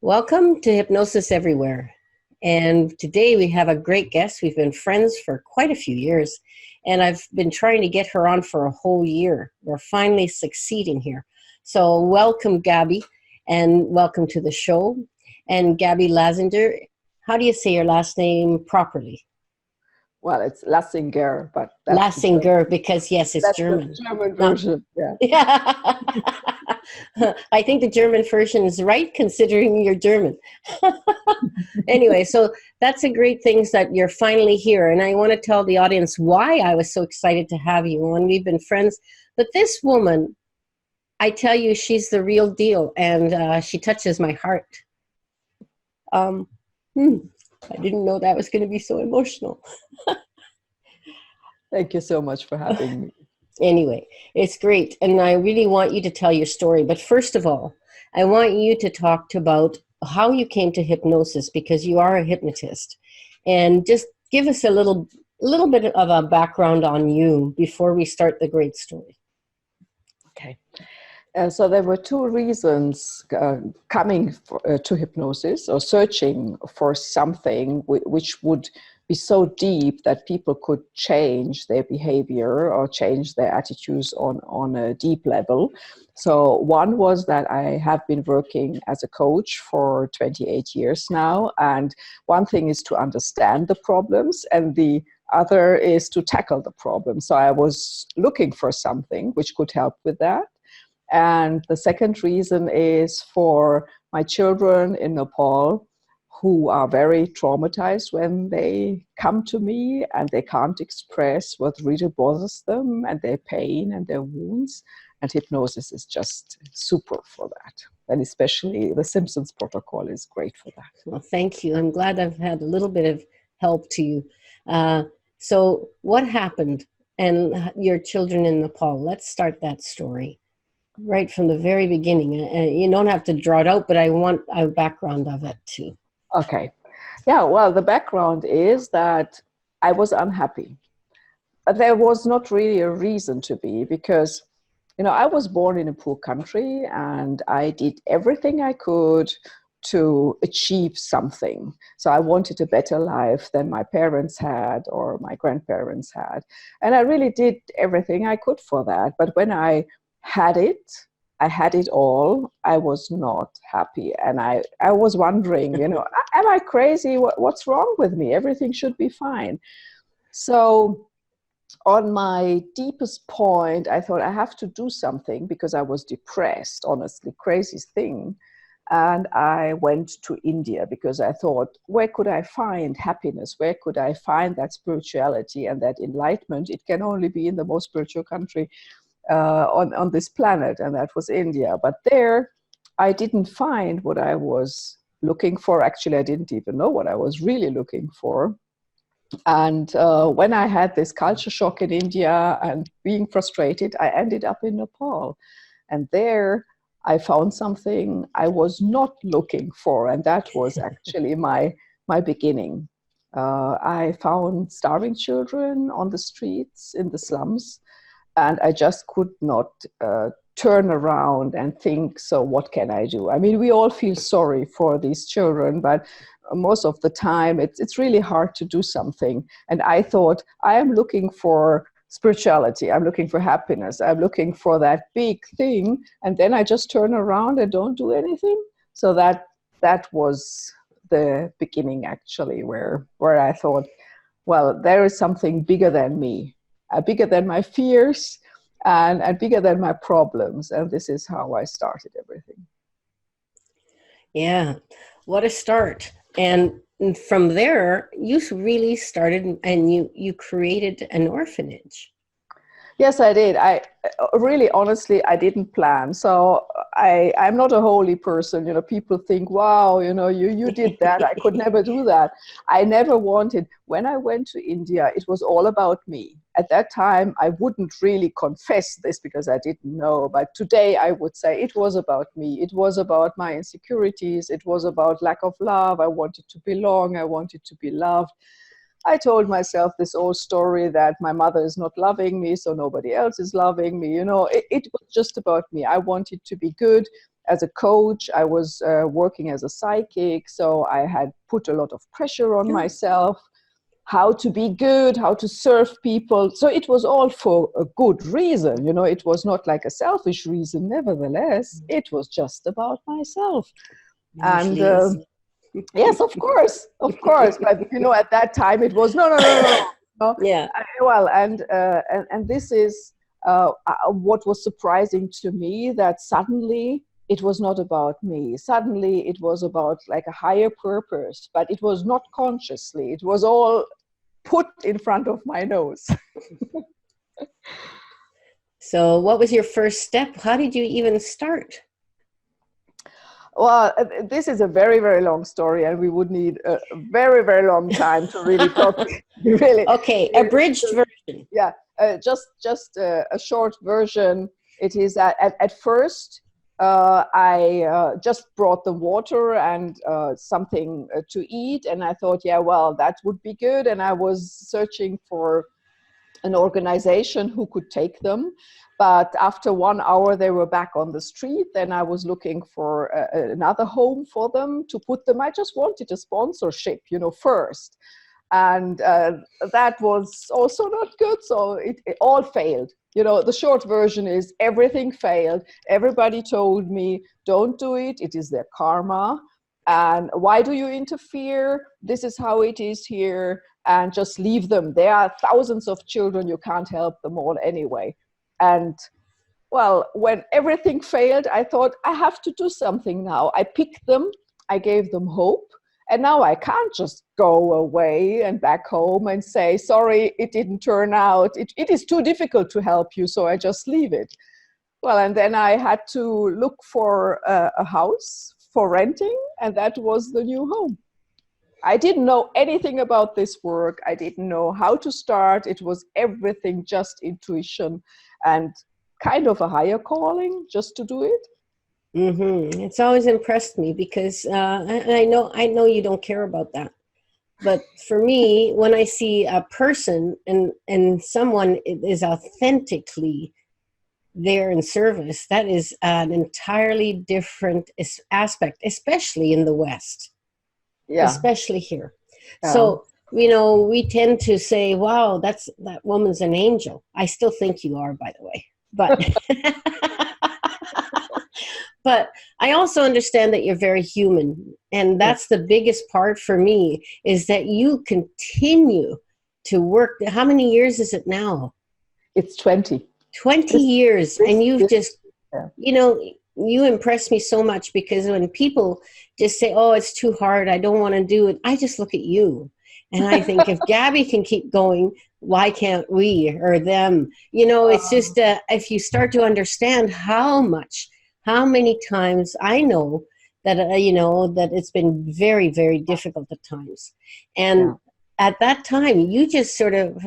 Welcome to Hypnosis Everywhere. And today we have a great guest. We've been friends for quite a few years, and I've been trying to get her on for a whole year. We're finally succeeding here. So welcome, Gabby, and welcome to the show. And Gabby Lazinger, how do you say your last name properly? Well, it's Lassinger, but Lassinger, because yes, it's German. The German version, yeah. I think the German version is right, considering you're German. Anyway, so that's a great thing that you're finally here. And I want to tell the audience why I was so excited to have you on. We've been friends. But this woman, I tell you, she's the real deal. And she touches my heart. I didn't know that was going to be so emotional. Thank you so much for having me. Anyway, it's great. And I really want you to tell your story. But first of all, I want you to talk about how you came to hypnosis, because you are a hypnotist. And just give us a little bit of a background on you before we start the great story. Okay. So there were two reasons coming to hypnosis, or searching for something which would be so deep that people could change their behavior or change their attitudes on a deep level. So one was that I have been working as a coach for 28 years now, and one thing is to understand the problems, and the other is to tackle the problem. So I was looking for something which could help with that. And the second reason is for my children in Nepal, who are very traumatized when they come to me and they can't express what really bothers them and their pain and their wounds. And hypnosis is just super for that. And especially the Simpsons protocol is great for that. Well, thank you. I'm glad I've had a little bit of help to you. So what happened and your children in Nepal? Let's start that story right from the very beginning. You don't have to draw it out, but I want a background of it too. Okay. Yeah, well, the background is that I was unhappy. But there was not really a reason to be, because, I was born in a poor country and I did everything I could to achieve something. So I wanted a better life than my parents had or my grandparents had. And I really did everything I could for that. But when I had it all, I was not happy. And I was wondering, am I crazy? What's wrong with me? Everything should be fine. So on my deepest point, I thought I have to do something, because I was depressed, honestly, crazy thing. And I went to India because I thought, where could I find happiness? Where could I find that spirituality and that enlightenment? It can only be in the most spiritual country on this planet, and that was India. But there, I didn't find what I was looking for. Actually, I didn't even know what I was really looking for. And when I had this culture shock in India and being frustrated, I ended up in Nepal. And there, I found something I was not looking for, and that was actually my beginning. I found starving children on the streets, in the slums, and I just could not turn around and think, so what can I do? I mean, we all feel sorry for these children, but most of the time it's really hard to do something. And I thought, I am looking for spirituality, I'm looking for happiness, I'm looking for that big thing, and then I just turn around and don't do anything. So that was the beginning, actually, where I thought, well, there is something bigger than me. Bigger than my fears and bigger than my problems. And this is how I started everything. Yeah, what a start. And from there, you really started and you created an orphanage. Yes, I did. I really, honestly, I didn't plan. So I'm not a holy person. People think, wow, you did that. I could never do that. I never wanted. When I went to India, it was all about me. At that time, I wouldn't really confess this because I didn't know. But today, I would say it was about me. It was about my insecurities. It was about lack of love. I wanted to belong. I wanted to be loved. I told myself this old story that my mother is not loving me, so nobody else is loving me. It was just about me. I wanted to be good. as a coach. I was working as a psychic, so I had put a lot of pressure on myself, how to be good, how to serve people. So it was all for a good reason. You know, it was not like a selfish reason. Nevertheless, it was just about myself. And yes, of course. But you know, at that time, it was no. Yeah. Well, and this is what was surprising to me, that suddenly it was not about me. Suddenly it was about like a higher purpose, but it was not consciously. It was all put in front of my nose. So what was your first step? How did you even start? Well, this is a very, very long story, and we would need a very, very long time to really talk. Really. Okay, abridged version. Yeah, just a short version. It is at first I just brought the water and something to eat, and I thought, yeah, well, that would be good. And I was searching for an organization who could take them. But after 1 hour, they were back on the street. Then I was looking for another home for them to put them. I just wanted a sponsorship, you know, first. And that was also not good. So it all failed. You know, the short version is everything failed. Everybody told me, don't do it. It is their karma. And why do you interfere? This is how it is here. And just leave them. There are thousands of children. You can't help them all anyway. And well, when everything failed, I thought, I have to do something now. I picked them. I gave them hope. And now I can't just go away and back home and say, sorry, it didn't turn out. It is too difficult to help you, so I just leave it. Well, and then I had to look for a house for renting, and that was the new home. I didn't know anything about this work. I didn't know how to start. It was everything just intuition and kind of a higher calling just to do it. Mm-hmm. It's always impressed me because and I know you don't care about that. But for me, when I see a person and someone is authentically there in service, that is an entirely different aspect, especially in the West. Yeah. Especially here. Yeah. So, you know, we tend to say, wow, that woman's an angel. I still think you are, by the way. But but I also understand that you're very human. And that's the biggest part for me, is that you continue to work. How many years is it now? It's 20. 20 years. And you've just, you know, you impress me so much, because when people just say, oh, it's too hard, I don't want to do it, I just look at you and I think, if Gabby can keep going, why can't we, or them? You know, it's just if you start to understand how many times I know that, you know, that it's been very, very difficult at times. And at that time, you just sort of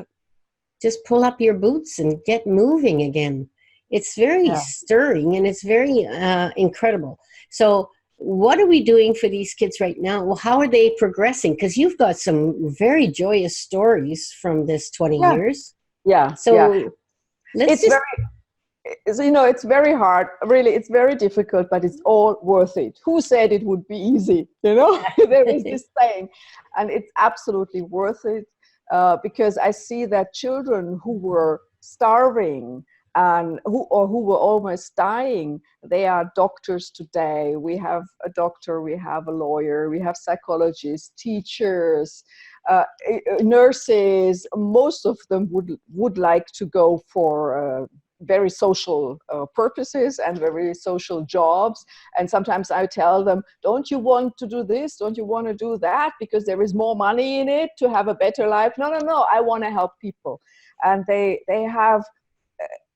just pull up your boots and get moving again. It's very stirring, and it's very incredible. So what are we doing for these kids right now? Well, how are they progressing? Because you've got some very joyous stories from this 20 years. Yeah. So it's very hard. Really, it's very difficult, but it's all worth it. Who said it would be easy? You know, there is this saying, and it's absolutely worth it because I see that children who were starving and who were almost dying, they are doctors today. We have a doctor, we have a lawyer, we have psychologists, teachers, nurses. Most of them would like to go for very social purposes and very social jobs. And sometimes I tell them, don't you want to do this? Don't you want to do that? Because there is more money in it to have a better life. No, I want to help people. And they have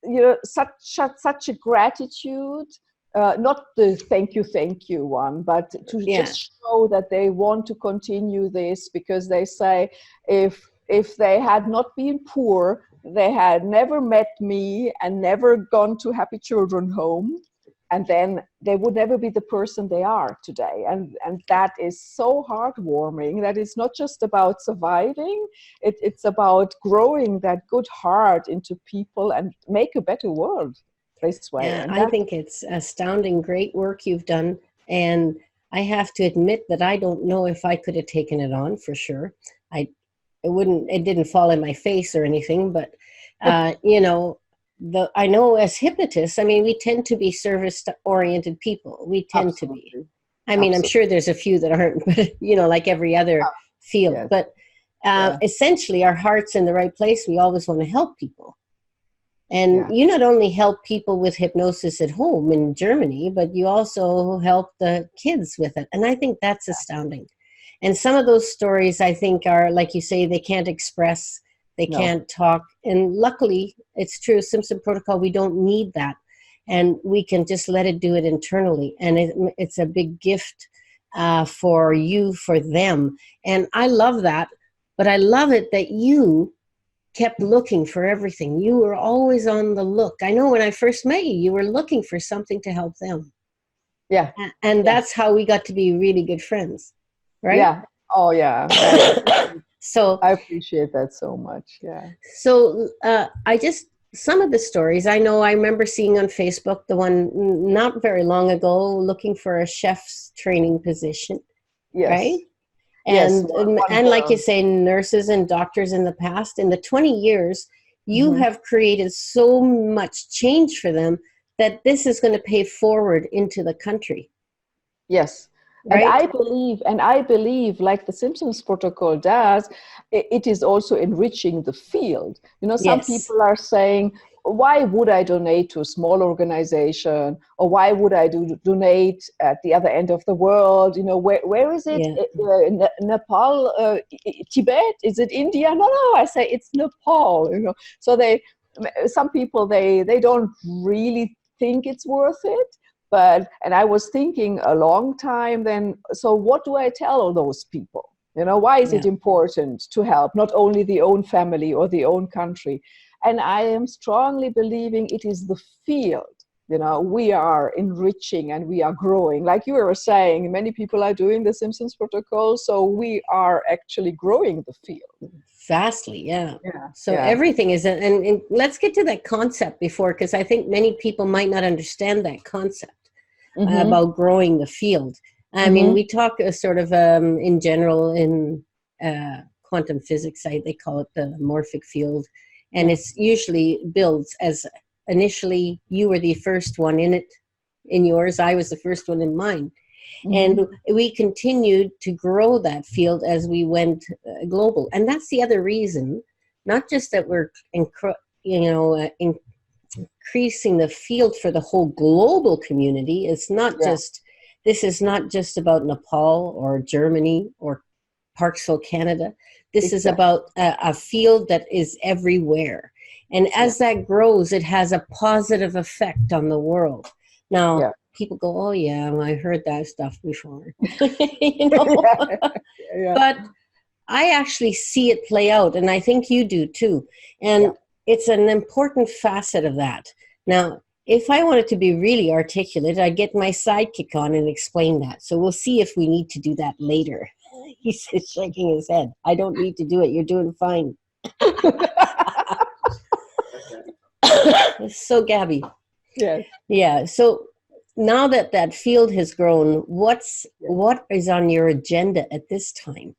you know, such a gratitude, not the thank you one, but to just show that they want to continue this, because they say if they had not been poor, they had never met me and never gone to Happy Children Home, and then they would never be the person they are today. And that is so heartwarming, that it's not just about surviving, it's about growing that good heart into people and make a better world. this way. Yeah, And I think it's astounding, great work you've done. And I have to admit that I don't know if I could have taken it on for sure. I it didn't fall in my face or anything, but you know, I know as hypnotists, I mean, we tend to be service oriented people. We tend to be. absolutely, I mean, I'm absolutely, sure there's a few that aren't, but you know, like every other field. yes, But yeah, essentially, our heart's in the right place. We always want to help people. And yeah, you not only help people with hypnosis at home in Germany, but you also help the kids with it. And I think that's astounding. And some of those stories, I think, are, like you say, they can't express, they no, can't talk. And luckily, it's true, Simpson Protocol, we don't need that. And we can just let it do it internally. And it's a big gift for you, for them. And I love that. But I love it that you kept looking for everything. You were always on the look. I know when I first met you, you were looking for something to help them. yeah, And yeah, that's how we got to be really good friends, right? yeah. Oh, yeah. So, I appreciate that so much. Yeah. so I just, some of the stories I know, I remember seeing on Facebook, the one not very long ago, looking for a chef's training position, right? Yes. Yes. And like you say, nurses and doctors in the past, in the 20 years, you Mhm. have created so much change for them that this is going to pay forward into the country, Yes. right? And I believe, like the Simpsons Protocol does, it is also enriching the field. You know, some Yes. people are saying, why would I donate to a small organization? Or why would I donate at the other end of the world? You know, where is it? Yeah. Nepal, Tibet? Is it India? No, no, I say it's Nepal, you know. So some people, they don't really think it's worth it. And I was thinking a long time then, so what do I tell all those people? You know, why is it Yeah. important to help not only the own family or the own country? And I am strongly believing it is the field. You know, we are enriching and we are growing. Like you were saying, many people are doing the Simpsons Protocol, so we are actually growing the field. Vastly, yeah. Yeah, So yeah. everything is, and let's get to that concept before, because I think many people might not understand that concept Mm-hmm. about growing the field. I mean, Mm-hmm. we talk sort of in general in quantum physics, they call it the morphic field, and Yeah. it's usually builds as initially you were the first one in it, in yours, I was the first one in mine. Mm-hmm. And we continued to grow that field as we went global. And that's the other reason, not just that we're, increasing the field for the whole global community. It's not Yeah, just, this is not just about Nepal or Germany or Parksville, Canada. This is exactly. about a field that is everywhere. And Yeah. as that grows, it has a positive effect on the world. Now, Yeah. people go, oh, yeah, I heard that stuff before. you know? Yeah. Yeah. But I actually see it play out, and I think you do too. And Yeah. it's an important facet of that. Now, if I wanted to be really articulate, I'd get my sidekick on and explain that. So we'll see if we need to do that later. He's shaking his head. I don't need to do it. You're doing fine. So, Gabby. Yes. Yeah. So now that that field has grown, what is on your agenda at this time?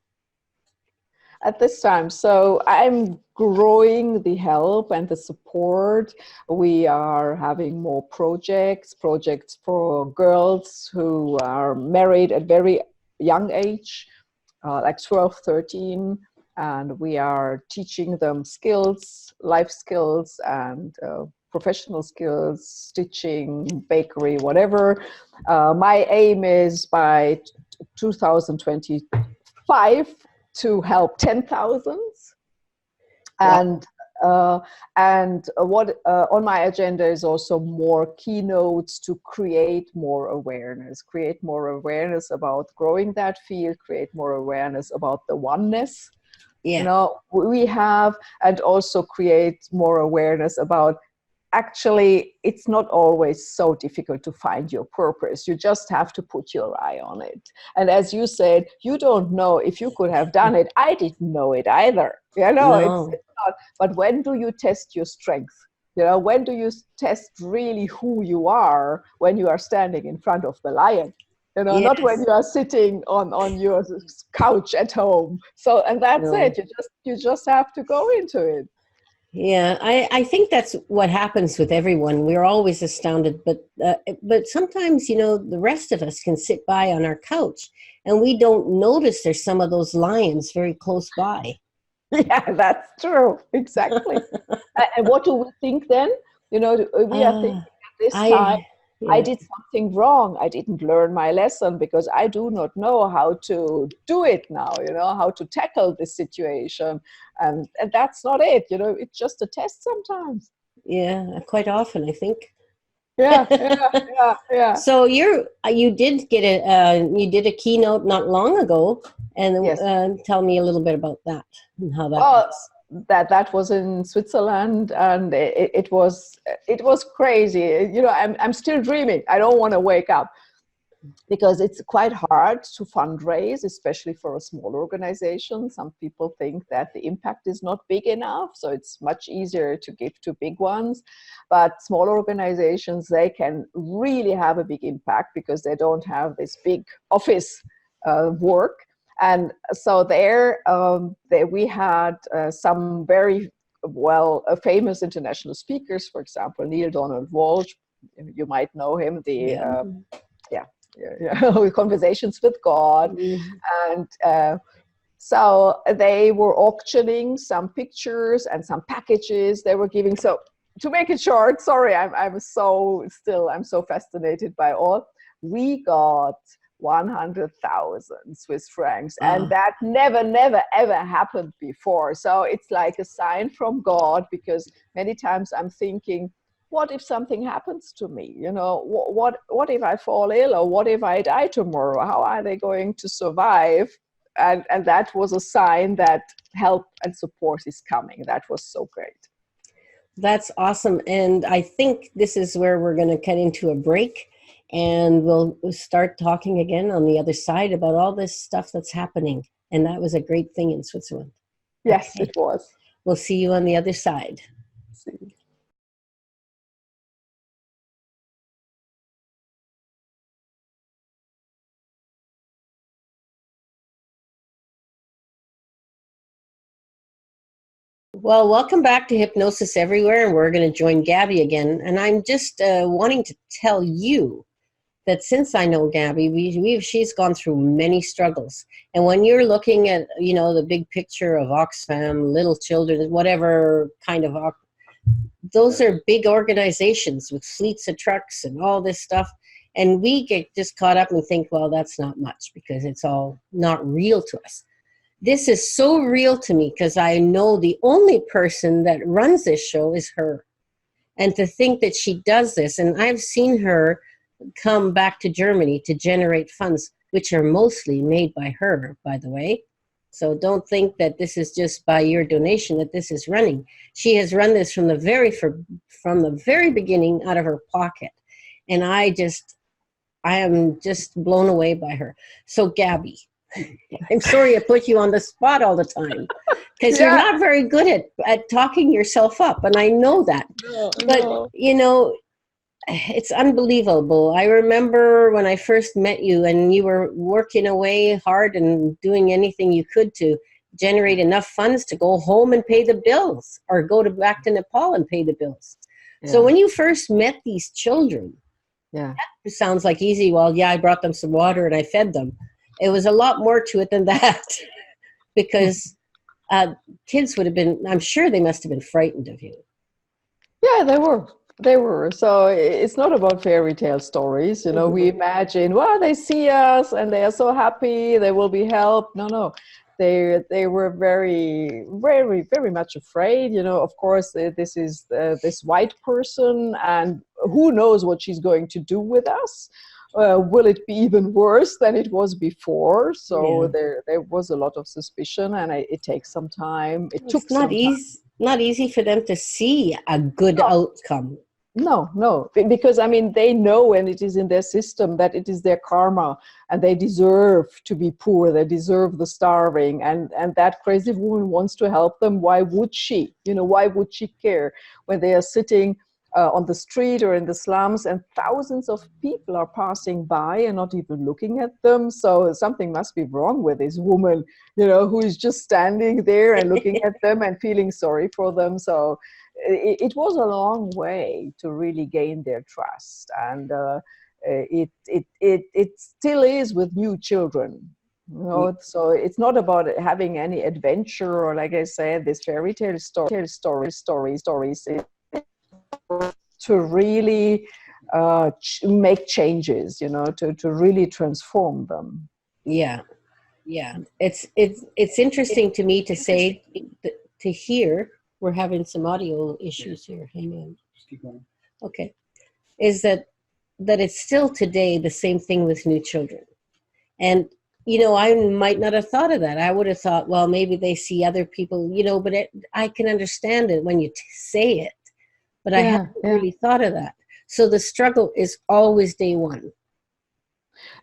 At this time, so I'm growing the help and the support. We are having more projects for girls who are married at very young age, like 12, 13, and we are teaching them skills, life skills, and professional skills, stitching, bakery, whatever. My aim is by 2025 to help 10,000. Wow. And what on my agenda is also more keynotes to create more awareness about growing that field, create more awareness about the oneness, Yeah. you know, we have, and also create more awareness about actually it's not always so difficult to find your purpose. You just have to put your eye on it. And as you said, you don't know if you could have done it. I didn't know it either. You know, No. it's not. But when do you test your strength? You know, when do you test really who you are? When you are standing in front of the lion, you know, not when Yes. you are sitting on your couch at home. So, and that's No. it. You just have to go into it. Yeah, I think that's what happens with everyone. We're always astounded, but sometimes, you know, the rest of us can sit by on our couch and we don't notice there's some of those lions very close by. Yeah, that's true. Exactly. And what do we think then? You know, we are thinking Uh, at this time, I I yeah. did something wrong. I didn't learn my lesson because I do not know how to do it now, you know, how to tackle this situation. And that's not it, you know, it's just a test sometimes. Yeah, quite often I think. Yeah, yeah, yeah, yeah. So you did get you did a keynote not long ago, and Yes. tell me a little bit about that and how that Well, was. that was in Switzerland, and it was crazy. You know, I'm still dreaming. I don't want to wake up because it's quite hard to fundraise, especially for a small organization. Some people think that the impact is not big enough, so it's much easier to give to big ones. But small organizations, they can really have a big impact because they don't have this big office work. And so there we had some very famous international speakers, for example, Neil Donald Walsh. You might know him, the Yeah. yeah, conversations with God. Mhm. And so they were auctioning some pictures and some packages they were giving. So to make it short, sorry, I'm so fascinated by all. We got 100,000 Swiss francs, and Ah, that never ever happened before. So it's like a sign from God, because many times I'm thinking, what if something happens to me? You know, what if I fall ill, or what if I die tomorrow? How are they going to survive? And that was a sign that help and support is coming. That was so great. that's awesome. And I think this is where we're going to cut into a break, and we'll start talking again on the other side about all this stuff that's happening. And that was a great thing in Switzerland. Yes, Okay, it was. we'll see you on the other side. See. Well, welcome back to Hypnosis Everywhere, and we're going to join Gabby again. And I'm just wanting to tell you that since I know Gabby, she's gone through many struggles. And when you're looking at, you know, the big picture of Oxfam, Little Children, whatever kind of, those are big organizations with fleets of trucks and all this stuff. And we get just caught up and think, well, that's not much because it's all not real to us. This is so real to me because I know the only person that runs this show is her. And to think that she does this, and I've seen her come back to Germany to generate funds, which are mostly made by her, by the way. So don't think that this is just by your donation that this is running. She has run this from the very beginning out of her pocket. And I am just blown away by her. So Gabby, I'm sorry I put you on the spot all the time because you're Yeah. not very good at talking yourself up, and I know that. No, But, no. you know, it's unbelievable. I remember when I first met you and you were working away hard and doing anything you could to generate enough funds to go home and pay the bills or back to Nepal and pay the bills. So Yeah. when you first met these children, Yeah. it sounds like easy. Well, yeah, I brought them some water and I fed them. It was a lot more to it than that because kids would have been, I'm sure they must have been frightened of you. Yeah, they were. They were. So it's not about fairy tale stories. You know, we Mhm. imagine, well, they see us and they are so happy, they will be helped. No, no. They were very much afraid. You know, of course, this is this white person, and who knows what she's going to do with us. Will it be even worse than it was before? So Yeah. there was a lot of suspicion, and it takes some time. It It's took some time. not easy for them to see a good No, outcome. No, because I mean, they know, and it is in their system, that it is their karma, and they deserve to be poor. They deserve the starving, and that crazy woman wants to help them. Why would she? Why would she care when they are sitting on the street or in the slums, and thousands of people are passing by and not even looking at them? So something must be wrong with this woman, who is just standing there and looking at them and feeling sorry for them. So it was a long way to really gain their trust, and it still is with new children. So it's not about having any adventure, or, like I said, this fairy tale stories. To really make changes, to really transform them. Yeah, yeah. It's interesting to me to hear. We're having some audio issues here. Hang on. Just keep going. Okay. Is that it's still today the same thing with new children. And, I might not have thought of that. I would have thought, well, maybe they see other people, but I can understand it when you say it. But I haven't really thought of that. So the struggle is always day one.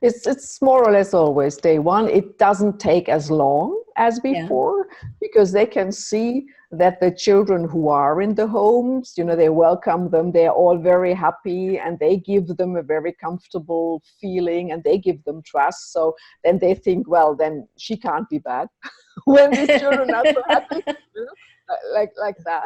It's more or less always day one. It doesn't take as long as before, because they can see that the children who are in the homes, they welcome them. They're all very happy, and they give them a very comfortable feeling, and they give them trust. So then they think, well, then she can't be bad when these children are so happy, like that.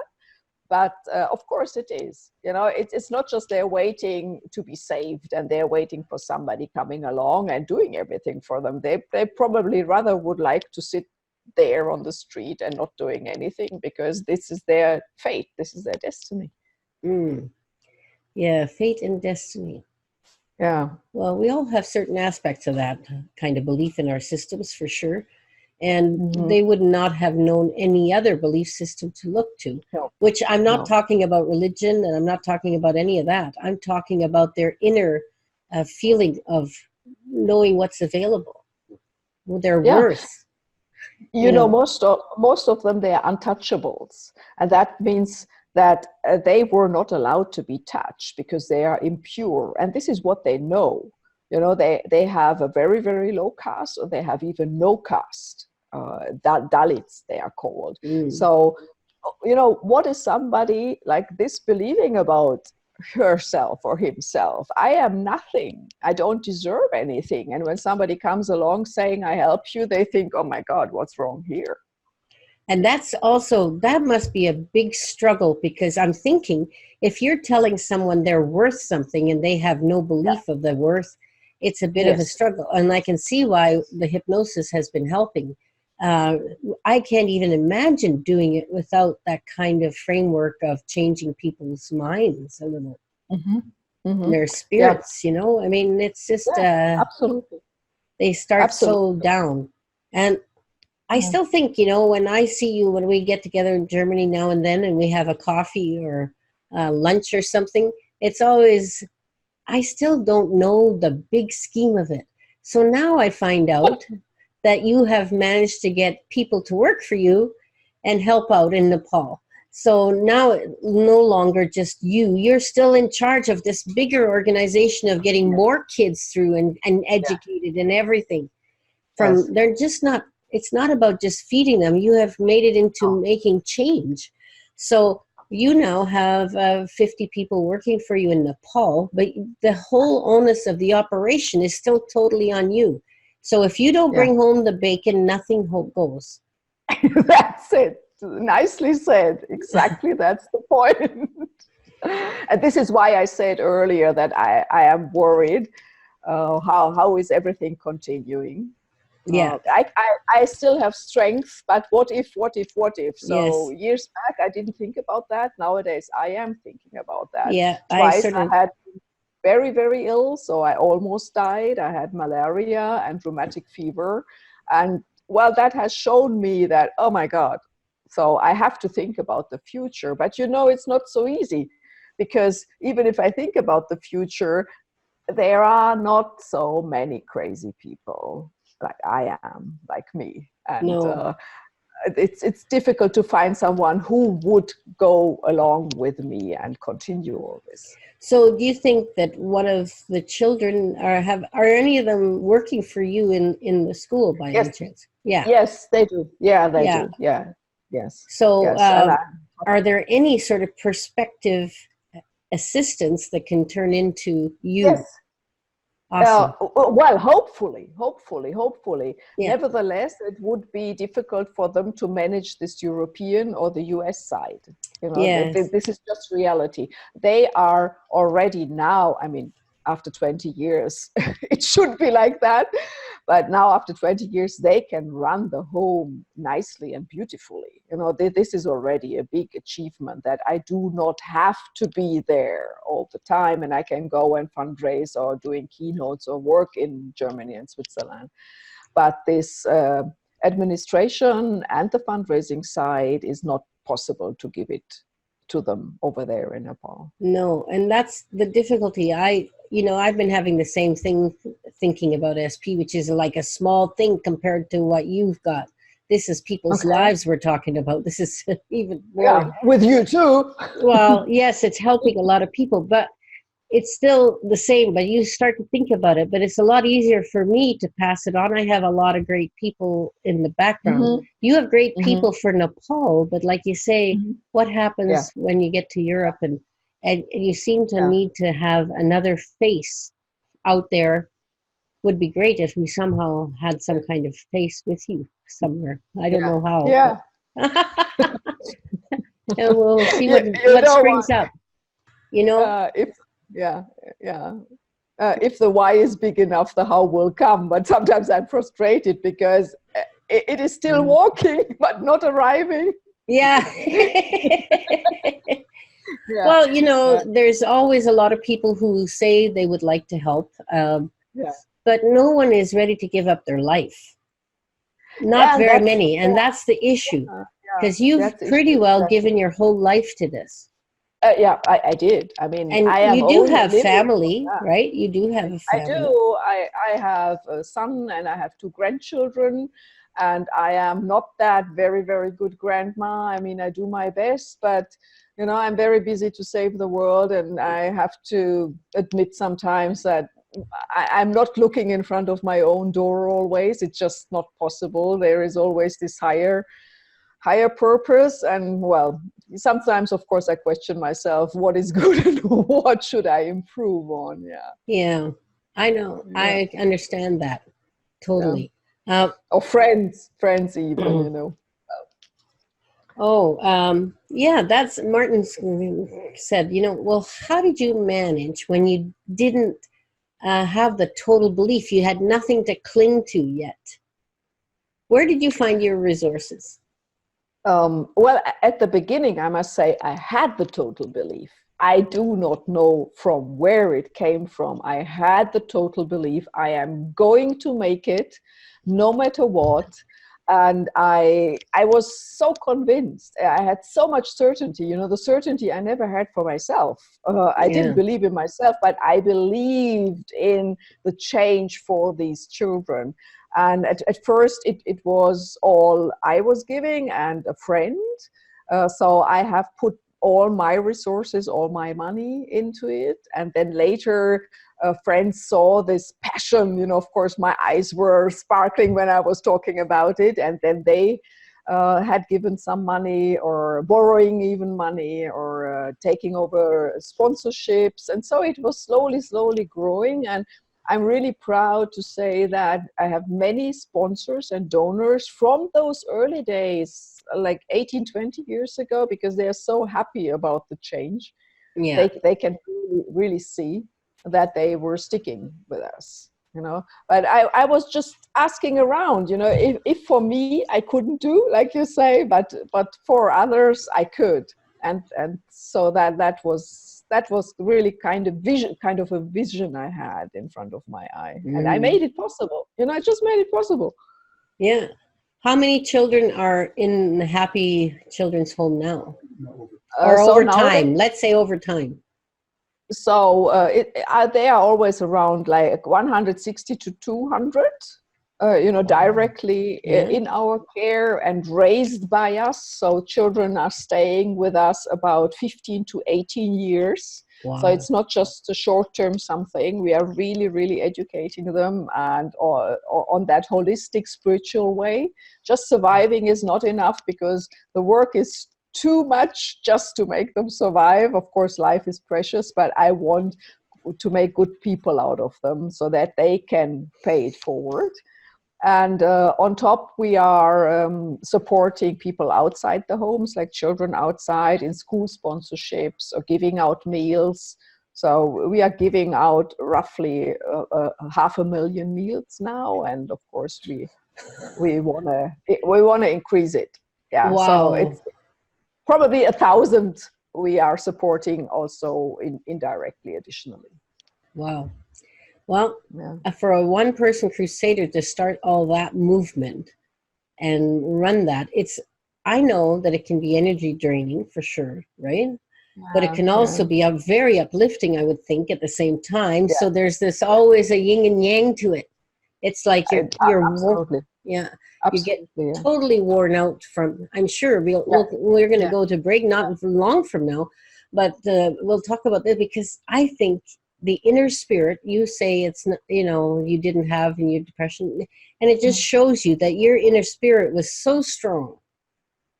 But of course it is, it's not just they're waiting to be saved and they're waiting for somebody coming along and doing everything for them. They probably rather would like to sit there on the street and not doing anything, because this is their fate. This is their destiny. Yeah, fate and destiny. Yeah. Well, we all have certain aspects of that kind of belief in our systems, for sure. And they would not have known any other belief system to look to, which I'm not talking about religion, and I'm not talking about any of that. I'm talking about their inner feeling of knowing what's available, their worth. Most of them, they are untouchables. And that means that they were not allowed to be touched because they are impure. And this is what they know. They have a very, very low caste, or they have even no caste. Dalits, they are called. So, what is somebody like this believing about herself or himself? I am nothing. I don't deserve anything. And when somebody comes along saying, I help you, they think, oh my God, what's wrong here? And that must be a big struggle, because I'm thinking, if you're telling someone they're worth something and they have no belief of the worth, it's a bit of a struggle. And I can see why the hypnosis has been helping. I can't even imagine doing it without that kind of framework of changing people's minds a little. Their spirits, I mean, it's just absolutely. They start so down. And I still think, when I see you, when we get together in Germany now and then, and we have a coffee or lunch or something, it's always, I still don't know the big scheme of it. So now I find out that you have managed to get people to work for you and help out in Nepal. So now no longer just you're still in charge of this bigger organization of getting more kids through and educated and everything. They're just not, it's not about just feeding them. You have made it into making change. So you now have 50 people working for you in Nepal, but the whole onus of the operation is still totally on you. So if you don't bring home the bacon, nothing goes. That's it. Nicely said. Exactly. That's the point. And this is why I said earlier that I am worried. How is everything continuing? Yeah. I still have strength, but what if? So years back, I didn't think about that. Nowadays, I am thinking about that. Yeah. Twice I had very, very ill, so I almost died. I had malaria and rheumatic fever. And well, that has shown me that, oh my God, so I have to think about the future. But it's not so easy, because even if I think about the future, there are not so many crazy people like I am, like me. And it's difficult to find someone who would go along with me and continue all this. So do you think that one of the children are any of them working for you in the school by any chance? Yeah. Yes, they do. Yeah, they do. Yeah. Yes. So yes. Are there any sort of prospective assistants that can turn into you? Yes. Awesome. Well, hopefully. Yeah. Nevertheless, it would be difficult for them to manage this European or the US side. You know, Yes. this is just reality. They are already now, I mean, after 20 years, it should be like that. But now after 20 years, they can run the home nicely and beautifully. You know, this is already a big achievement, that I do not have to be there all the time, and I can go and fundraise or doing keynotes or work in Germany and Switzerland. But this administration and the fundraising side is not possible to give it to them over there in Nepal. No, and that's the difficulty. I've been having the same thing thinking about SP, which is like a small thing compared to what you've got. This is people's lives we're talking about. This is even more. Yeah, with you too. Well, yes, it's helping a lot of people, but it's still the same. But you start to think about it, but it's a lot easier for me to pass it on. I have a lot of great people in the background. Mm-hmm. You have great people for Nepal, but like you say, what happens when you get to Europe and you seem to need to have another face out there. Would be great if we somehow had some kind of face with you somewhere. I don't know how. Yeah. And we'll see what springs up. You know? If the why is big enough, the how will come. But sometimes I'm frustrated because it is still walking, but not arriving. Yeah. Well, there's always a lot of people who say they would like to help. But no one is ready to give up their life. Not very many. And that's the issue. Because you've pretty well given your whole life to this. I did. I mean, and you do have family, right? You do have a family. I do. I have a son and I have 2 grandchildren. And I am not that very, very good grandma. I mean, I do my best, but I'm very busy to save the world. And I have to admit sometimes that I'm not looking in front of my own door always. It's just not possible. There is always this higher purpose. And well, sometimes, of course, I question myself, what is good and what should I improve on? Yeah, I know. Yeah. I understand that totally. Or friends even, that's Martin said, well, how did you manage when you didn't have the total belief? You had nothing to cling to yet. Where did you find your resources? Well, at the beginning, I must say, I had the total belief. I do not know from where it came from. I had the total belief. I am going to make it no matter what. And I was so convinced. I had so much certainty, the certainty I never had for myself. I didn't believe in myself, but I believed in the change for these children. And at first, it was all I was giving and a friend. So I have put all my resources, all my money into it. And then later, friends saw this passion. Of course, my eyes were sparkling when I was talking about it. And then they had given some money or borrowing even money or taking over sponsorships. And so it was slowly growing. And I'm really proud to say that I have many sponsors and donors from those early days, like 18, 20 years ago, because they are so happy about the change. Yeah. They can really see that they were sticking with us, But I was just asking around, if for me I couldn't do, like you say, but for others I could. And so that was really kind of a vision I had in front of my eye. And I made it possible. I just made it possible. Yeah. How many children are in the Happy Children's Home now? Or over time? Let's say over time. So they are always around like 160 to 200. directly Yeah. in our care and raised by us. So children are staying with us about 15 to 18 years. Wow. So it's not just a short-term something. We are really, really educating them and or on that holistic spiritual way. Just surviving is not enough because the work is too much just to make them survive. Of course, life is precious, but I want to make good people out of them so that they can pay it forward. And on top, we are supporting people outside the homes, like children outside in school sponsorships or giving out meals. So we are giving out roughly 500,000 meals now, and of course we wanna increase it. Yeah, Wow. so it's probably 1,000 we are supporting also indirectly additionally. Wow. Well, Yeah. for a one-person crusader to start all that movement and run that, I know that it can be energy draining for sure, right? But it can also be very uplifting, I would think, at the same time. So there's this always a yin and yang to it. It's like you're absolutely. Yeah, absolutely, you get totally worn out from. I'm sure we're going to go to break not long from now, but we'll talk about this because I think the inner spirit. You say it's not, you didn't have in your depression, and it just shows you that your inner spirit was so strong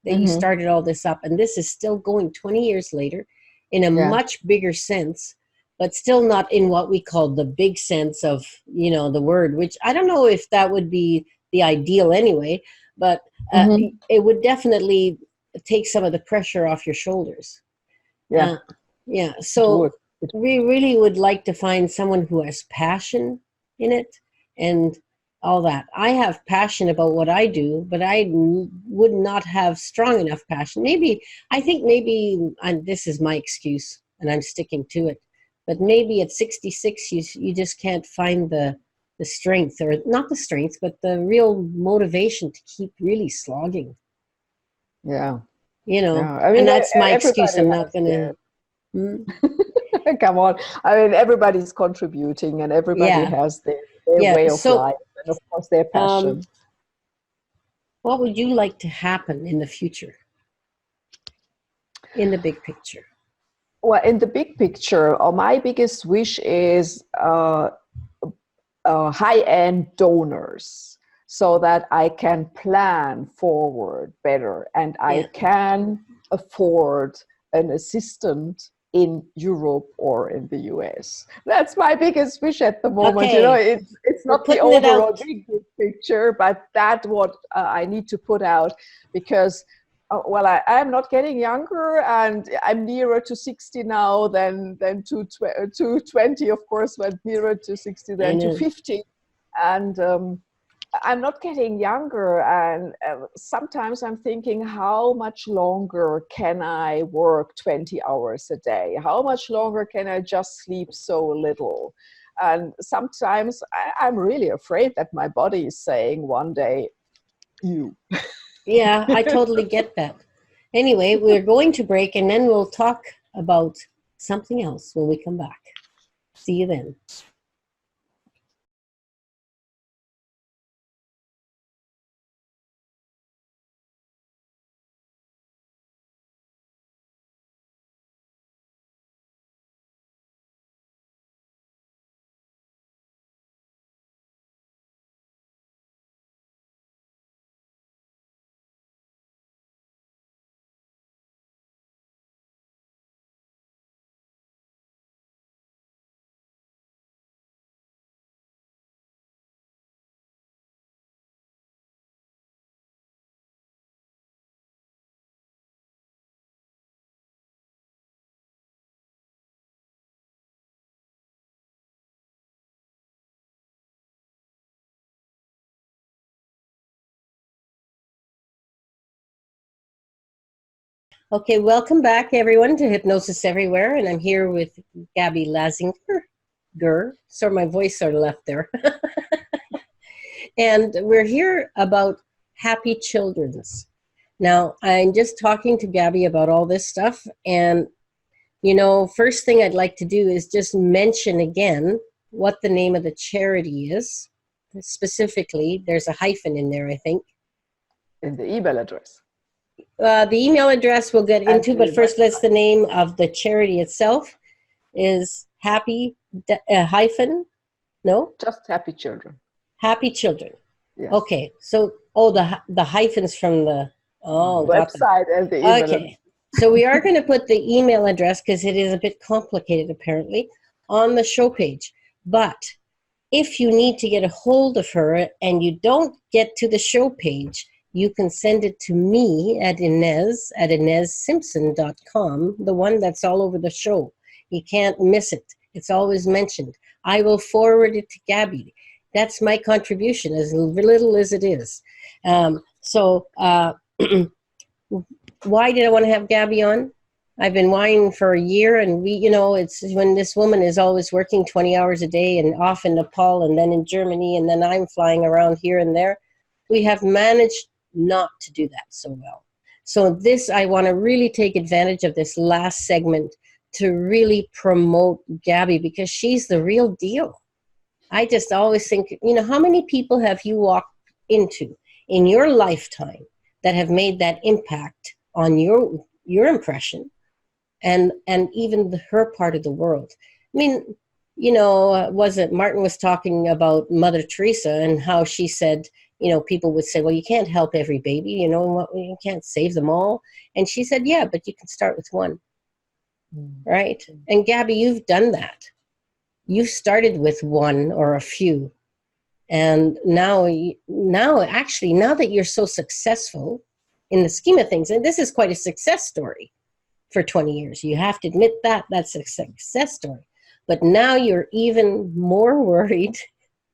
that you started all this up, and this is still going 20 years later in a much bigger sense, but still not in what we call the big sense of, the word, which I don't know if that would be the ideal anyway, but it would definitely take some of the pressure off your shoulders. So we really would like to find someone who has passion in it and all that. I have passion about what I do, but I would not have strong enough passion. I think this is my excuse and I'm sticking to it, but maybe at 66, you just can't find the strength, or not the strength, but the real motivation to keep really slogging. Yeah. I mean, and that's my excuse. I'm not going to. Come on. I mean, everybody's contributing and everybody has their way of life and, of course, their passion. What would you like to happen in the future, in the big picture? Well, in the big picture, my biggest wish is high-end donors so that I can plan forward better and I can afford an assistant in Europe or in the US. That's my biggest wish at the moment. It's not the overall big picture, but that's what I need to put out because I am not getting younger and I'm nearer to 60 now than to 20, of course, but nearer to 60 than to 50. And I'm not getting younger, and sometimes I'm thinking, how much longer can I work 20 hours a day? How much longer can I just sleep so little? And sometimes I'm really afraid that my body is saying one day, you. Yeah, I totally get that. Anyway, we're going to break, and then we'll talk about something else when we come back. See you then. Okay, welcome back, everyone, to Hypnosis Everywhere, and I'm here with Gabby Lazinger. So my voice sort of left there. And we're here about happy children's. Now, I'm just talking to Gabby about all this stuff, and, first thing I'd like to do is just mention again what the name of the charity is. specifically. There's a hyphen in there, I think. In the email address. The email address we'll get into, but first, let's the name of the charity itself is hyphen. No, just Happy Children. Happy Children. Yes. Okay, so the hyphens from the website and the email. Okay, so we are going to put the email address because it is a bit complicated apparently on the show page. But if you need to get a hold of her and you don't get to the show page, you can send it to me at Inez at InezSimpson.com, the one that's all over the show. You can't miss it. It's always mentioned. I will forward it to Gabby. That's my contribution, as little as it is. Why did I want to have Gabby on? I've been whining for a year, and it's when this woman is always working 20 hours a day and off in Nepal and then in Germany, and then I'm flying around here and there. We have managed not to do that so well. So I want to really take advantage of this last segment to really promote Gabby, because she's the real deal. I just always think, how many people have you walked into in your lifetime that have made that impact on your impression and even her part of the world? I mean, Martin was talking about Mother Teresa and how she said, people would say, well, you can't help every baby, you can't save them all. And she said, yeah, but you can start with one. Right? And Gabby, you've done that. You started with one or a few. And now that you're so successful in the scheme of things, and this is quite a success story for 20 years. You have to admit that's a success story. But now you're even more worried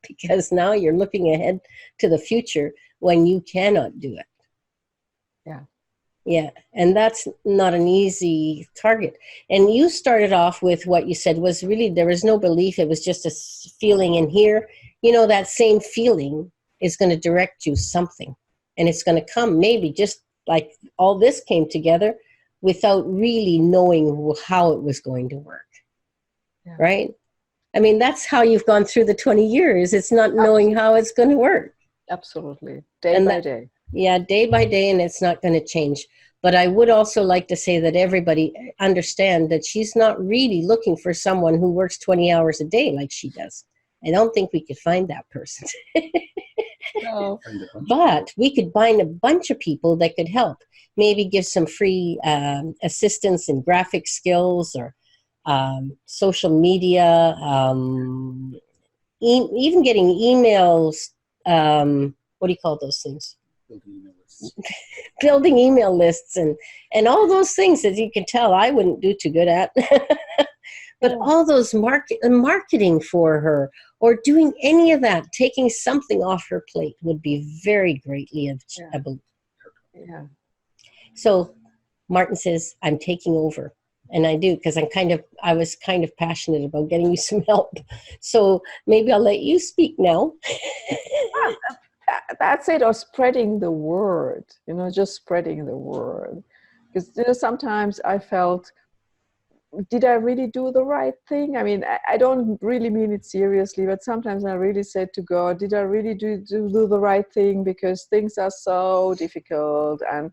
because now you're looking ahead to the future when you cannot do it. Yeah. Yeah, and that's not an easy target. And you started off with what you said was really there was no belief. It was just a feeling in here. That same feeling is going to direct you something. And it's going to come maybe just like all this came together without really knowing how it was going to work. Yeah. Right? I mean, that's how you've gone through the 20 years. It's not knowing how it's going to work. Absolutely. Day by day. Yeah, day by day, and it's not going to change. But I would also like to say that everybody understand that she's not really looking for someone who works 20 hours a day like she does. I don't think we could find that person. No. But we could find a bunch of people that could help. Maybe give some free assistance in graphic skills or social media, even getting emails. What do you call those things? Building email lists and all those things that you can tell I wouldn't do too good at. But all those marketing for her or doing any of that, taking something off her plate would be very greatly able. Yeah. So Martin says, I'm taking over. And I do, because I was kind of passionate about getting you some help. So maybe I'll let you speak now. That's it, or spreading the word, just spreading the word. Because sometimes I felt, did I really do the right thing? I mean, I don't really mean it seriously, but sometimes I really said to God, did I really do the right thing? Because things are so difficult and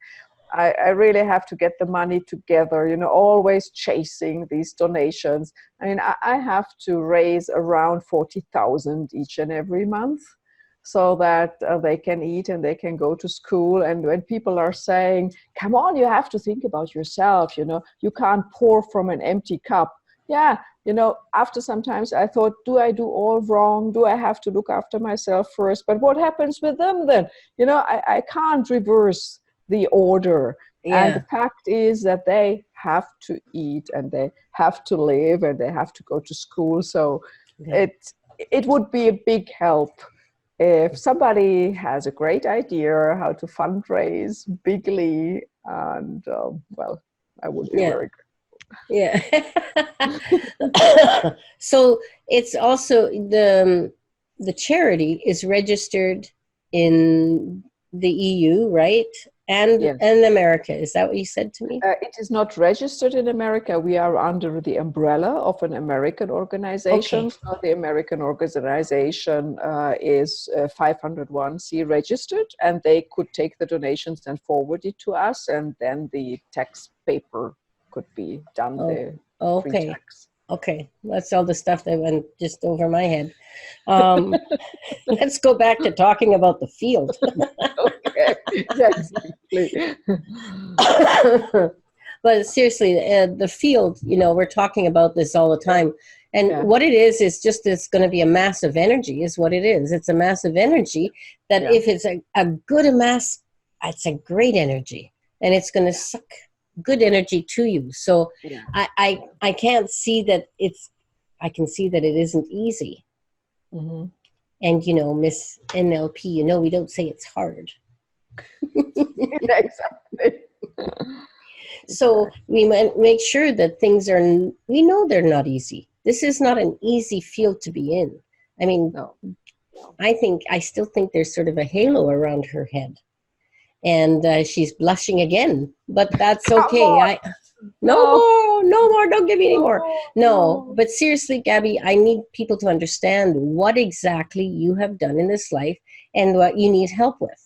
I really have to get the money together, always chasing these donations. I mean, I have to raise around 40,000 each and every month so that they can eat and they can go to school. And when people are saying, come on, you have to think about yourself, you can't pour from an empty cup. Yeah, after sometimes I thought, do I do all wrong? Do I have to look after myself first? But what happens with them then? I can't reverse the order. Yeah. And the fact is that they have to eat and they have to live and they have to go to school. So it would be a big help if somebody has a great idea how to fundraise bigly, and I would be very grateful. Yeah. So it's also the charity is registered in the EU, right? and Yes. in America. Is that what you said to me? It is not registered in America. We are under the umbrella of an American organization. Okay. So the American organization is 501c registered, and they could take the donations and forward it to us, and then the tax paper could be done, the Okay. pre-tax. Okay. That's all the stuff that went just over my head. Let's go back to talking about the field. Okay, exactly. But seriously, the field, we're talking about this all the time. And Yeah. what it is just it's going to be a mass of energy is what it is. It's a mass of energy that Yeah. if it's a good mass, it's a great energy. And it's going to suck good energy to you. So Yeah. I can't see that I can see that it isn't easy. Mm-hmm. And, Miss NLP, we don't say it's hard. Exactly. So we make sure that we know they're not easy. This is not an easy field to be in. I mean, No. I still think there's sort of a halo around her head. And she's blushing again, but that's Come okay. on. No more, don't give me any more. No, No. but seriously, Gabby, I need people to understand what exactly you have done in this life and what you need help with.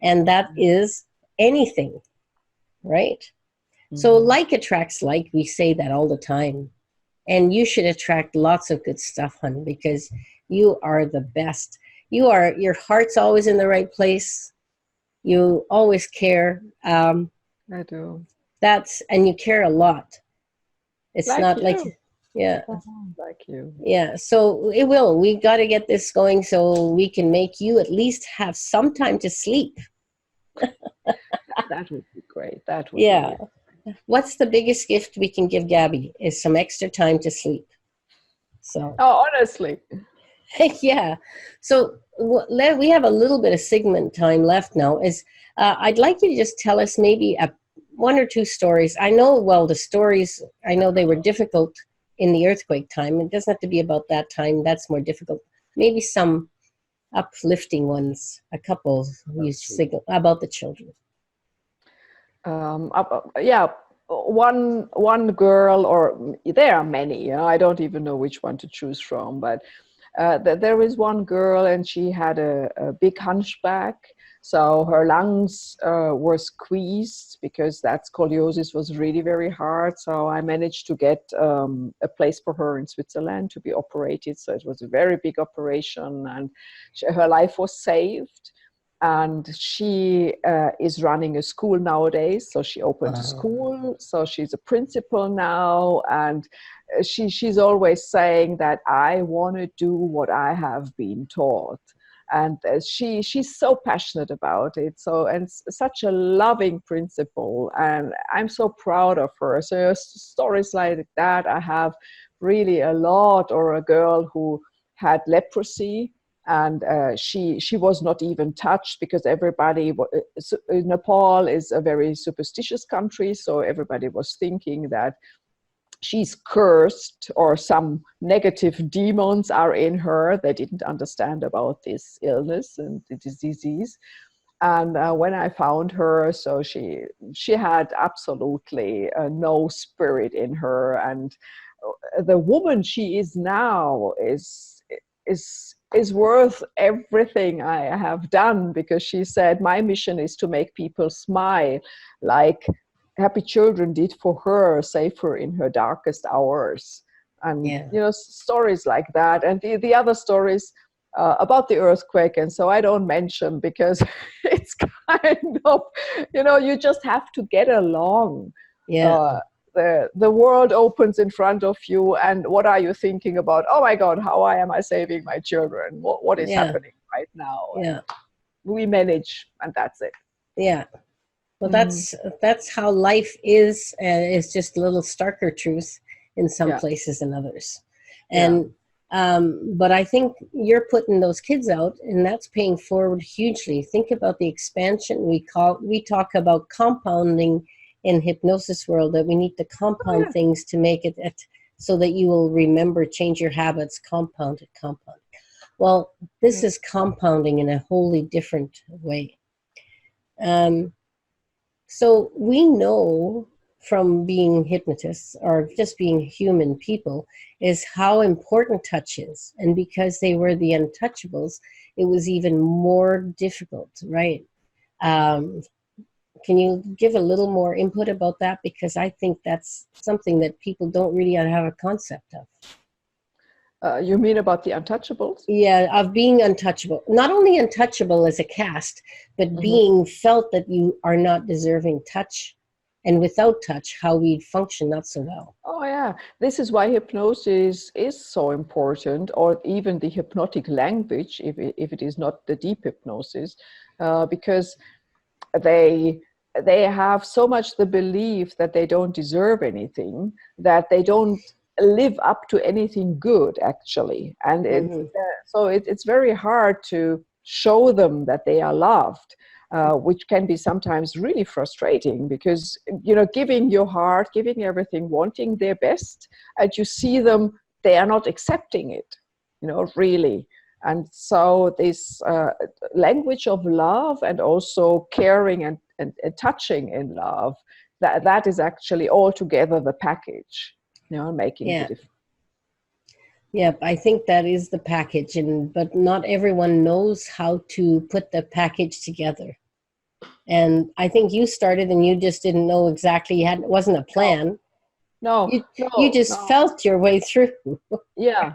And that is anything, right? So like attracts like, we say that all the time. And you should attract lots of good stuff, hon, because you are the best. Your heart's always in the right place. You always care. I do. And you care a lot. It's Like not you. like, yeah. Like you. Yeah, so it will. We got to get this going so we can make you at least have some time to sleep. That would be great. That would Yeah. be. What's the biggest gift we can give Gabby is some extra time to sleep. So, Oh, honestly. yeah. So we have a little bit of segment time left now. I'd like you to just tell us maybe one or two stories. I know the stories, I know they were difficult in the earthquake time. It doesn't have to be about that time. That's more difficult. Maybe some uplifting ones, a couple you signal about the children. Yeah, one girl, or there are many. I don't even know which one to choose from, but there is one girl, and she had a big hunchback. So her lungs were squeezed because that scoliosis was really very hard. So I managed to get a place for her in Switzerland to be operated. So it was a very big operation, and her life was saved. And she is running a school nowadays. So she opened a school. So she's a principal now. And she's always saying that I want to do what I have been taught. And she's so passionate about it. So, and such a loving principal. And I'm so proud of her. So stories like that, I have really a lot. Or a girl who had leprosy. And she was not even touched because everybody, Nepal is a very superstitious country, so everybody was thinking that she's cursed or some negative demons are in her. They didn't understand about this illness and this disease. And when I found her, so she had absolutely no spirit in her, and the woman she is now is worth everything I have done, because she said my mission is to make people smile like Happy Children did for her, save her in her darkest hours. And stories like that. And the other stories about the earthquake, and so I don't mention because it's kind of, you just have to get along. The world opens in front of you, and what are you thinking about? Oh my God, how am I saving my children? What is happening right now? Yeah, we manage, and that's it. Yeah, well, that's how life is. It's just a little starker truth in some places and others. And but I think you're putting those kids out, and that's paying forward hugely. Think about the expansion. We talk about compounding in hypnosis world, that we need to compound things to make it so that you will remember, change your habits, compound it. Well, this is compounding in a wholly different way. So we know from being hypnotists or just being human people is how important touch is. And because they were the untouchables, it was even more difficult, right? Um, can you give a little more input about that? Because I think that's something that people don't really have a concept of. You mean about the untouchables? Yeah, of being untouchable. Not only untouchable as a caste, but being felt that you are not deserving touch. And without touch, how we'd function not so well. Oh, yeah. This is why hypnosis is so important, or even the hypnotic language, if it is not the deep hypnosis, because they have so much the belief that they don't deserve anything, that they don't live up to anything good, actually. And it's very hard to show them that they are loved. Which can be sometimes really frustrating because, you know, giving your heart, giving everything, wanting their best, and you see them, they are not accepting it, you know, really. And so this language of love and also caring and touching in love, that is actually altogether the package, you know, making the difference. Yep, I think that is the package, but not everyone knows how to put the package together. And I think you started and you just didn't know exactly, it wasn't a plan. No, you just felt your way through. Yeah.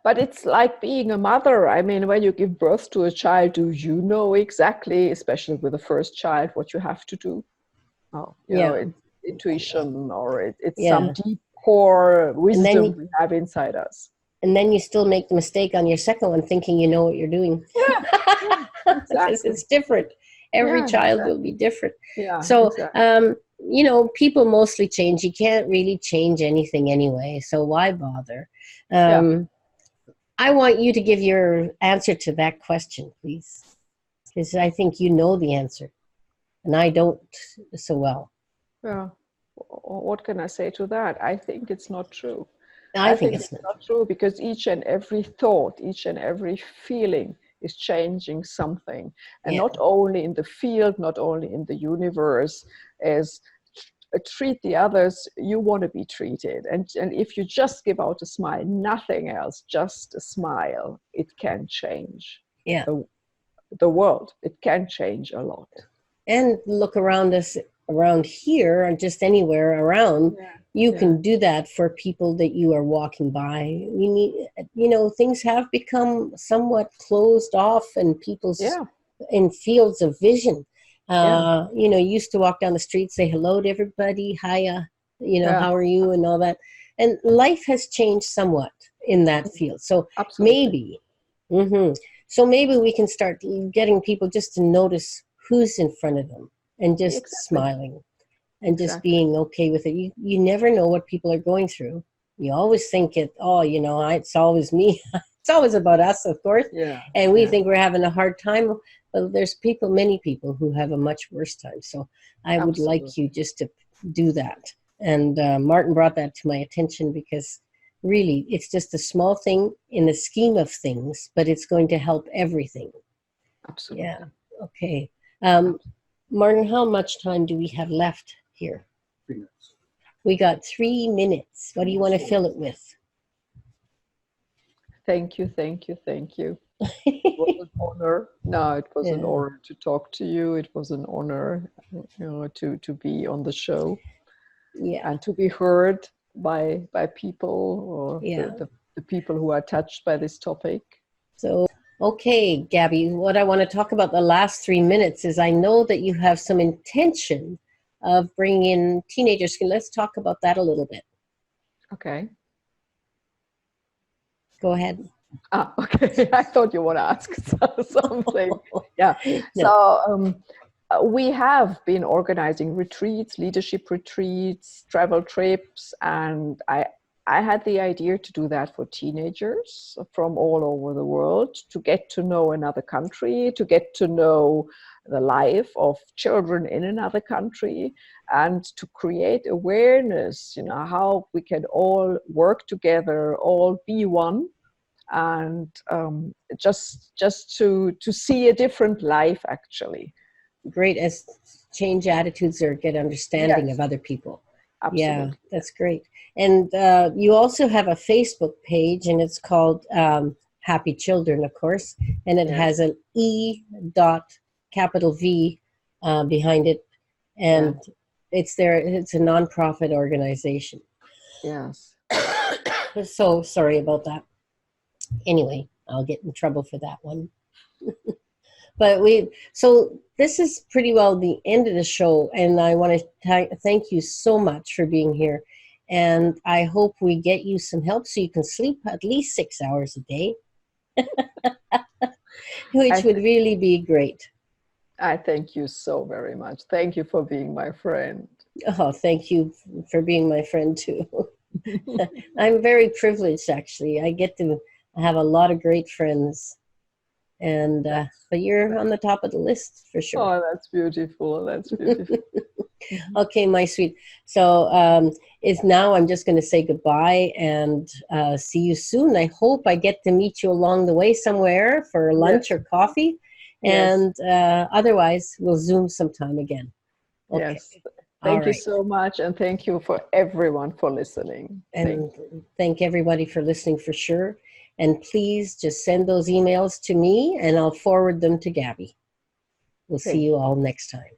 But it's like being a mother. I mean, when you give birth to a child, do you know exactly, especially with the first child, what you have to do? Oh, you know, it's intuition, or it's some deep core wisdom we have inside us. And then you still make the mistake on your second one, thinking you know what you're doing. Yeah, exactly. It's different. Every child will be different. Yeah. So, you know, people mostly change. You can't really change anything anyway. So why bother? I want you to give your answer to that question, please, because I think you know the answer, and I don't so well. Yeah. What can I say to that? I think it's not true. I think it's not true, because each and every thought, each and every feeling is changing something, and not only in the field, not only in the universe. As treat the others you want to be treated, and if you just give out a smile, nothing else, just a smile, it can change the world. It can change a lot. And look around us, around here, or just anywhere around. You can do that for people that you are walking by. You need, you know, things have become somewhat closed off, and people's in fields of vision. You know, you used to walk down the street, say hello to everybody, hiya, you know, how are you, and all that. And life has changed somewhat in that field. So maybe, so maybe we can start getting people just to notice who's in front of them, and just smiling. And just being okay with it. You never know what people are going through. You always think you know, it's always me. It's always about us, of course. And we think we're having a hard time. But there's many people who have a much worse time. So I would like you just to do that. And Martin brought that to my attention, because really it's just a small thing in the scheme of things, but it's going to help everything. Absolutely. Yeah. Okay. Martin, how much time do we have left here? 3 minutes. We got 3 minutes. What do you want to fill it with? Thank you. It was an honor. No, it was an honor to talk to you. It was an honor, you know, to be on the show. And to be heard by people, or the people who are touched by this topic. So, okay, Gabby, what I want to talk about the last 3 minutes is, I know that you have some intention of bringing in teenagers. Let's talk about that a little bit. Okay. Go ahead. Okay. I thought you want to ask something. So we have been organizing retreats, leadership retreats, travel trips, and I had the idea to do that for teenagers from all over the world, to get to know another country, to get to know the life of children in another country, and to create awareness, you know, how we can all work together, all be one, and just to see a different life, actually. great as change attitudes or get understanding Yes, of other people. Yeah, absolutely. that's great. And you also have a Facebook page, and it's called Happy Children, of course, and it Yes. has an E dot capital V behind it, Yeah. and it's there. It's a nonprofit organization. Yes. So sorry about that. Anyway, I'll get in trouble for that one. But so this is pretty well the end of the show, and I want to thank you so much for being here. And I hope we get you some help so you can sleep at least 6 hours a day, I which would th- really be great. I thank you so very much. Thank you for being my friend. Oh, thank you for being my friend too. I'm very privileged, actually. I get to have a lot of great friends, and but you're on the top of the list for sure. Oh, that's beautiful. That's beautiful. Okay, my sweet. So is now I'm just going to say goodbye and see you soon. I hope I get to meet you along the way somewhere for lunch Yes. or coffee. Yes. And otherwise, we'll Zoom sometime again. Okay. Yes. All Thank you right. so much. And thank you for everyone for listening. And thank everybody for listening for sure. And please just send those emails to me and I'll forward them to Gabby. We'll see Thank you all next time.